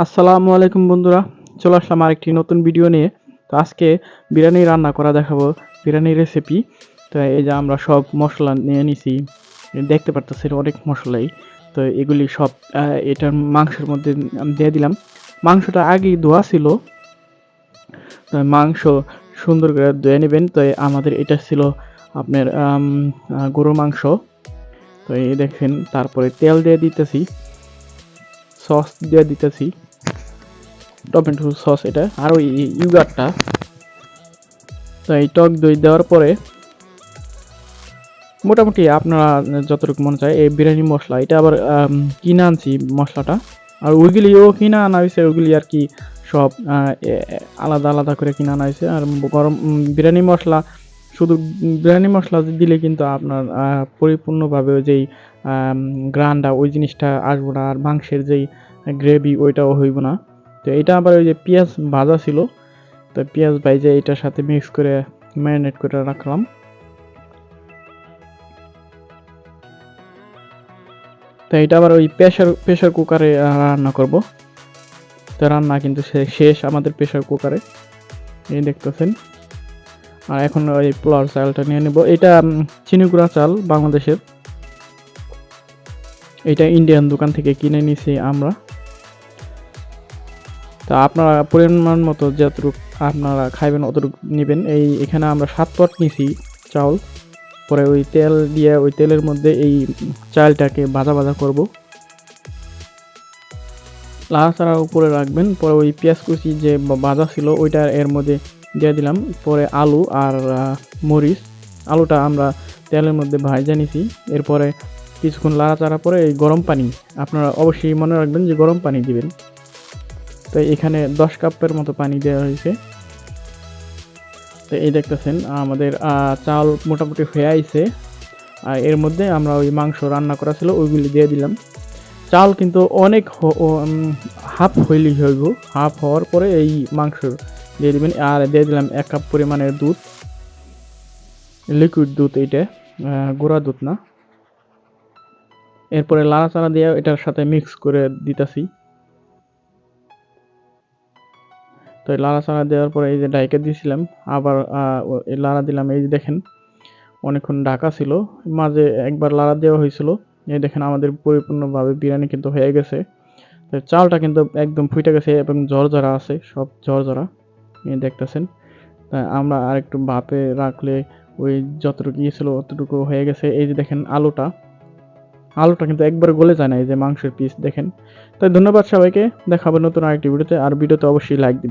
আসসালামু আলাইকুম বন্ধুরা, চলে আসলাম আরেকটি নতুন ভিডিও নিয়ে। তো আজকে বিরিয়ানি রান্না করা দেখাবো, বিরিয়ানি রেসিপি। তো এই যে আমরা সব মসলা নিয়ে নিছি, দেখতে পারতেছেন অনেক মশলাই। তো এগুলি সব এটার মাংসের মধ্যে আমি দিয়ে দিলাম। মাংসটা আগেই ধোয়া ছিল, তো মাংস সুন্দর করে ধুয়ে নেবেন। তো আমাদের এটা ছিল আপনার গরুর মাংস। তো এই দেখেন, তারপরে তেল দিয়ে দিতেছি, সস দিয়ে দিতেছি, টমেটো সস এটা, আর ওই ইউগারটা। তো এই টক দই দেওয়ার পরে মোটামুটি আপনারা যতটুকু মনে চায় এই বিরিয়ানি মশলা, এটা আবার কিনে আনছি মশলাটা। আর ওইগুলিও কিনা আনা হয়েছে, ওইগুলি আর কি সব আলাদা আলাদা করে কিনে আনা হয়েছে। আর গরম বিরিয়ানি মশলা, শুধু বিরিয়ানি মশলা দিলে কিন্তু আপনার পরিপূর্ণভাবে ওই যেই গ্রানটা, ওই জিনিসটা আসবো না, আর মাংসের যেই গ্রেভি ওইটাও হইব না। তো এটা আবার ওই যে পেঁয়াজ ভাজা ছিল, তো পেঁয়াজ ভাইজে এটার সাথে মিক্স করে ম্যারিনেট করে রাখলাম। তো এটা আবার ওই প্রেশার কুকারে রান্না করব। তো রান্না কিন্তু শেষ আমাদের প্রেশার কুকারে, এই দেখতেছেন। আর এখন ওই পোলাও চালটা নিয়ে নেব। এটা চিনিগুড়া চাল বাংলাদেশের, এটা ইন্ডিয়ান দোকান থেকে কিনে নিছি আমরা। তো আপনারা পরিমাণ মতো যতটুকু আপনারা খাইবেন অতটুকু নেবেন। এখানে আমরা 7 পট নিছি চাউল। পরে ওই তেল দিয়ে, ওই তেলের মধ্যে এই চালটাকে ভাজা ভাজা করব, লাড়াচাড়া উপরে রাখবেন। পরে ওই পেঁয়াজ কুচি যে ভাজা ছিল ওইটা এর মধ্যে দিয়ে দিলাম। পরে আলু আর মরিচ, আলুটা আমরা তেলের মধ্যে ভাজা নিছি। এরপরে কিছুক্ষণ লাড়াচাড়া পরে এই গরম পানি, আপনারা অবশ্যই মনে রাখবেন যে গরম পানি দিবেন। তো এখানে 10 কাপের মতো পানি দেওয়া হয়েছে। তো এই দেখতেছেন আমাদের চাল মোটামুটি হয়ে আইছে। আর এর মধ্যে আমরা ওই মাংস রান্না করা ছিল ওইগুলি দিয়ে দিলাম। চাল কিন্তু অনেক হাফ হইলেই হইব। হাফ হওয়ার পরে এই মাংস দিয়ে দিবেন। আর দিয়ে দিলাম 1 কাপ পরিমাণের দুধ, লিকুইড দুধ, এইটা গুঁড়া দুধ না। এরপরে লাড়াচাড়া দিয়ে এটার সাথে মিক্স করে দিতেছি। তো লাড়াচাড়া দেওয়ার পরে এই যে ঢাইকা দিয়েছিলাম, আবার লাড়া দিলাম। এই যে দেখেন অনেকক্ষণ ঢাকা ছিল, মাঝে একবার লাড়া দেওয়া হয়েছিল। এই দেখেন আমাদের পরিপূর্ণভাবে বিরিয়ানি কিন্তু হয়ে গেছে। তো চালটা কিন্তু একদম ফুটে গেছে এবং ঝরঝরা আছে, সব ঝরঝরা, এই দেখতেছেন। তা আমরা আরেকটু ভাপে রাখলে ওই যতটুকু ছিল অতটুকু হয়ে গেছে। এই যে দেখেন আলুটা কিন্তু একবার গলে যায় না, এই যে মাংসের পিস দেখেন। তাই ধন্যবাদ সবাইকে, দেখা হবে নতুন আরেকটি ভিডিওতে। আর ভিডিওতে অবশ্যই লাইক দিবেন।